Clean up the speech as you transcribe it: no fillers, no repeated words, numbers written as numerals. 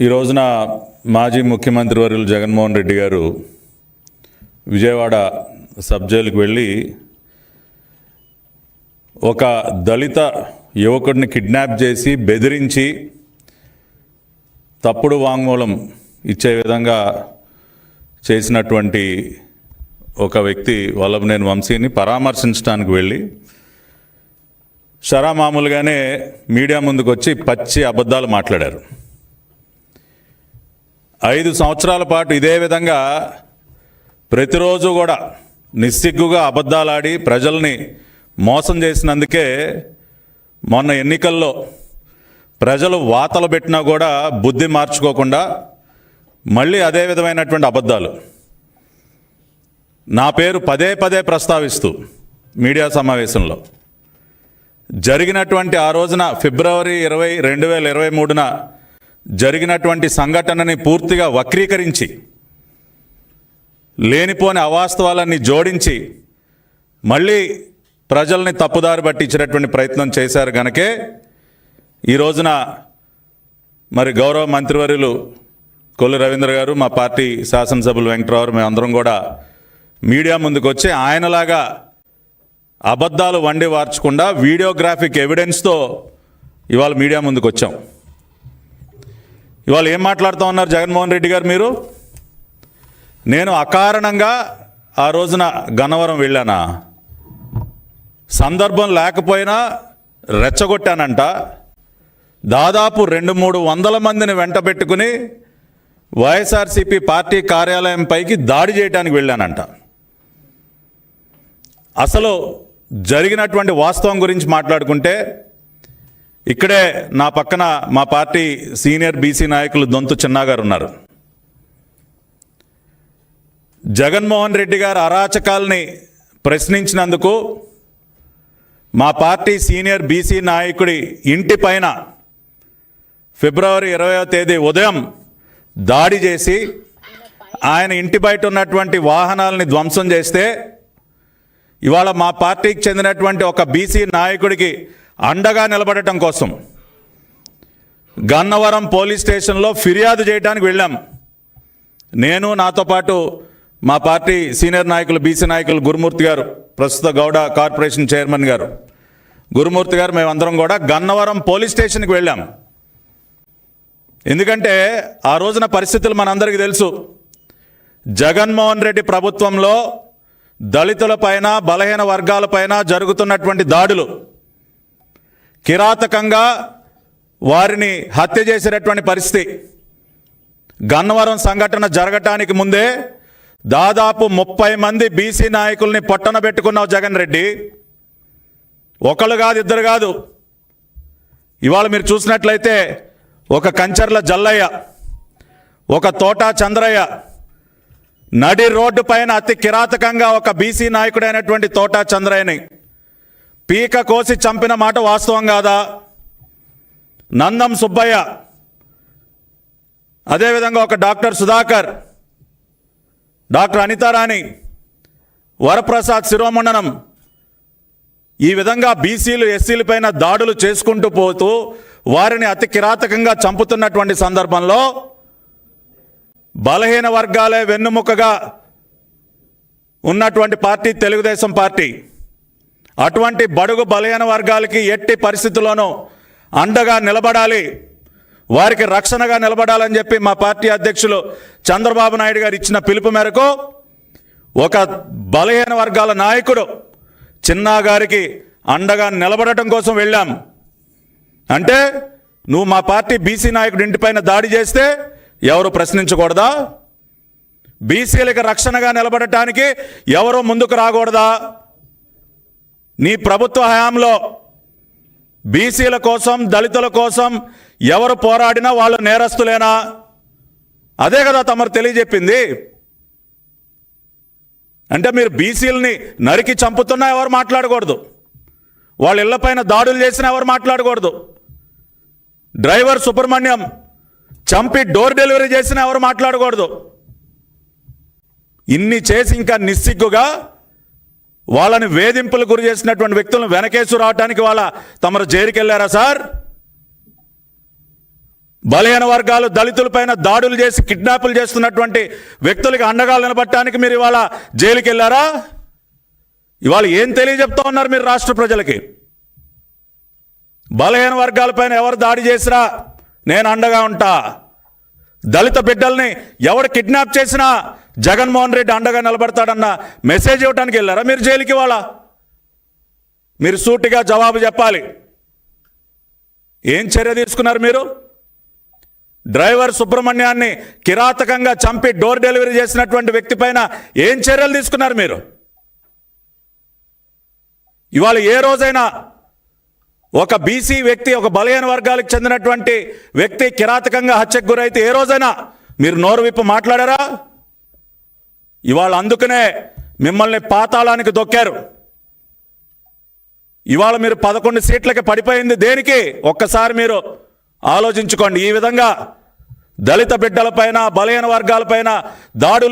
ఈ రోజున మాజీ ముఖ్యమంత్రి వర్యులు జగన్మోహన్ రెడ్డి గారు విజయవాడ సబ్ జైలుకు వెళ్ళి ఒక దళిత యువకుడిని కిడ్నాప్ చేసి బెదిరించి తప్పుడు వాంగ్మూలం ఇచ్చే విధంగా చేసినటువంటి ఒక వ్యక్తి వల్లభనేని వంశీని పరామర్శించడానికి వెళ్ళి మామూలుగానే మీడియా ముందుకు వచ్చి పచ్చి అబద్ధాలు మాట్లాడారు. 5 సంవత్సరాల పాటు ఇదే విధంగా ప్రతిరోజు కూడా నిస్సిగ్గుగా అబద్ధాలాడి ప్రజల్ని మోసం చేసినందుకే మొన్న ఎన్నికల్లో ప్రజలు వాతలు పెట్టినా కూడా బుద్ధి మార్చుకోకుండా మళ్ళీ అదే విధమైనటువంటి అబద్ధాలు నా పేరు పదే పదే ప్రస్తావిస్తూ మీడియా సమావేశంలో జరిగినటువంటి ఆ రోజున ఫిబ్రవరి 20, 2023న జరిగినటువంటి సంఘటనని పూర్తిగా వక్రీకరించి లేనిపోని అవాస్తవాలన్నీ జోడించి మళ్ళీ ప్రజల్ని తప్పుదారి పట్టించినటువంటి ప్రయత్నం చేశారు గనకే ఈ రోజున మరి గౌరవ మంత్రివర్యులు కొల్లు రవీంద్ర గారు, మా పార్టీ శాసనసభ్యులు వెంకటరావు, మేమందరం కూడా మీడియా ముందుకు వచ్చి ఆయనలాగా అబద్ధాలు వండి వార్చకుండా వీడియోగ్రాఫిక్ ఎవిడెన్స్తో ఇవాళ మీడియా ముందుకు వచ్చాం. ఇవాళ ఏం మాట్లాడుతూ ఉన్నారు జగన్మోహన్ రెడ్డి గారు? మీరు నేను అకారణంగా ఆ రోజున గన్నవరం వెళ్ళానా? సందర్భం లేకపోయినా రెచ్చగొట్టానంట. దాదాపు 200-300 మందిని వెంట పెట్టుకుని వైఎస్ఆర్సీపీ పార్టీ కార్యాలయం పైకి దాడి చేయడానికి వెళ్ళానంట. అసలు జరిగినటువంటి వాస్తవం గురించి మాట్లాడుకుంటే ఇక్కడే నా పక్కన మా పార్టీ సీనియర్ బీసీ నాయకులు దొంతు చిన్నా గారు ఉన్నారు. జగన్మోహన్ రెడ్డి గారు అరాచకాల్ని ప్రశ్నించినందుకు మా పార్టీ సీనియర్ బీసీ నాయకుడి ఇంటి పైన ఫిబ్రవరి 20వ తేదీ ఉదయం దాడి చేసి ఆయన ఇంటి బయట ఉన్నటువంటి వాహనాలని ధ్వంసం చేస్తే ఇవాళ మా పార్టీకి చెందినటువంటి ఒక బీసీ నాయకుడికి అండగా నిలబడటం కోసం గన్నవరం పోలీస్ స్టేషన్లో ఫిర్యాదు చేయడానికి వెళ్ళాం. నేను, నాతో పాటు మా పార్టీ సీనియర్ నాయకులు బీసీ నాయకులు గురుమూర్తి గారు, ప్రస్తుత గౌడ కార్పొరేషన్ చైర్మన్ గారు గురుమూర్తి గారు, మేమందరం కూడా గన్నవరం పోలీస్ స్టేషన్కి వెళ్ళాం. ఎందుకంటే ఆ రోజున పరిస్థితులు మనందరికీ తెలుసు. జగన్మోహన్ రెడ్డి ప్రభుత్వంలో దళితులపైన, బలహీన వర్గాలపైన జరుగుతున్నటువంటి దాడులు, కిరాతకంగా వారిని హత్య చేసేటటువంటి పరిస్థితి. గన్నవరం సంఘటన జరగటానికి ముందే దాదాపు 30 మంది బీసీ నాయకుల్ని పొట్టన పెట్టుకున్నావు జగన్ రెడ్డి. ఒకళ్ళు కాదు, ఇద్దరు కాదు. ఇవాళ మీరు చూసినట్లయితే ఒక కంచర్ల జల్లయ్య, ఒక తోటా చంద్రయ్య, నడి రోడ్డు పైన అతి కిరాతకంగా ఒక బీసీ నాయకుడైనటువంటి తోటా చంద్రయ్యని పీక కోసి చంపిన మాట వాస్తవం కాదా? నందం సుబ్బయ్య, అదేవిధంగా ఒక డాక్టర్ సుధాకర్, డాక్టర్ అనితారాణి, వరప్రసాద్ శిరోమండనం, ఈ విధంగా బీసీలు, ఎస్సీల పైన దాడులు చేసుకుంటూ పోతూ వారిని అతి కిరాతకంగా చంపుతున్నటువంటి సందర్భంలో బలహీన వర్గాలే వెన్నుముకగా ఉన్నటువంటి పార్టీ తెలుగుదేశం పార్టీ. అటువంటి బడుగు బలహీన వర్గాలకి ఎట్టి పరిస్థితుల్లోనూ అండగా నిలబడాలి, వారికి రక్షణగా నిలబడాలని చెప్పి మా పార్టీ అధ్యక్షులు చంద్రబాబు నాయుడు గారు ఇచ్చిన పిలుపు మేరకు ఒక బలహీన వర్గాల నాయకుడు చిన్నా గారికి అండగా నిలబడటం కోసం వెళ్ళాం. అంటే నువ్వు మా పార్టీ బీసీ నాయకుడి ఇంటిపైన దాడి చేస్తే ఎవరు ప్రశ్నించకూడదా? బీసీలకు రక్షణగా నిలబడటానికి ఎవరు ముందుకు రాకూడదా? నీ ప్రభుత్వ హయాంలో బీసీల కోసం, దళితుల కోసం ఎవరు పోరాడినా వాళ్ళు నేరస్తులేనా? అదే కదా తమరు తెలియజెప్పింది. అంటే మీరు బీసీలని నరికి చంపుతున్నా ఎవరు మాట్లాడకూడదు, వాళ్ళ ఇళ్లపైన దాడులు చేసినా ఎవరు మాట్లాడకూడదు, డ్రైవర్ సుబ్రహ్మణ్యం చంపి డోర్ డెలివరీ చేసినా ఎవరు మాట్లాడకూడదు. ఇన్ని చేసి ఇంకా నిస్సిగ్గుగా వాళ్ళని వేధింపులు గురి చేసినటువంటి వ్యక్తులను వెనకేసు రావడానికి వాళ్ళ తమరు జైలుకి వెళ్ళారా సార్? బలహీన వర్గాలు దళితులపైన దాడులు చేసి కిడ్నాపులు చేస్తున్నటువంటి వ్యక్తులకి అండగా నిలబడటానికి మీరు ఇవాళ జైలుకి వెళ్ళారా? ఇవాళ ఏం తెలియజెప్తా ఉన్నారు మీరు రాష్ట్ర ప్రజలకి? బలహీన వర్గాలపైన ఎవరు దాడి చేసినా నేను అండగా ఉంటా, దళిత బిడ్డల్ని ఎవడు కిడ్నాప్ చేసినా జగన్మోహన్ రెడ్డి అండగా నిలబడతాడన్న మెసేజ్ ఇవ్వడానికి వెళ్ళారా మీరు జైలుకి? ఇవాళ మీరు సూటిగా జవాబు చెప్పాలి. ఏం చర్య తీసుకున్నారు మీరు? డ్రైవర్ సుబ్రహ్మణ్యాన్ని కిరాతకంగా చంపి డోర్ డెలివరీ చేసినటువంటి వ్యక్తి పైన ఏం చర్యలు తీసుకున్నారు మీరు? ఇవాళ ఏ రోజైనా ఒక బీసీ వ్యక్తి, ఒక బలహీన వర్గాలకు చెందినటువంటి వ్యక్తి కిరాతకంగా హత్యకు గురైతే ఏ రోజైనా మీరు నోరు విప్పి మాట్లాడారా? ఇవాళ అందుకనే మిమ్మల్ని పాతాళానికి దొక్కారు. ఇవాళ మీరు 11 సీట్లకి పడిపోయింది దేనికి? ఒక్కసారి మీరు ఆలోచించుకోండి. ఈ విధంగా దళిత బిడ్డలపైన, బలహీన వర్గాలపైన దాడులు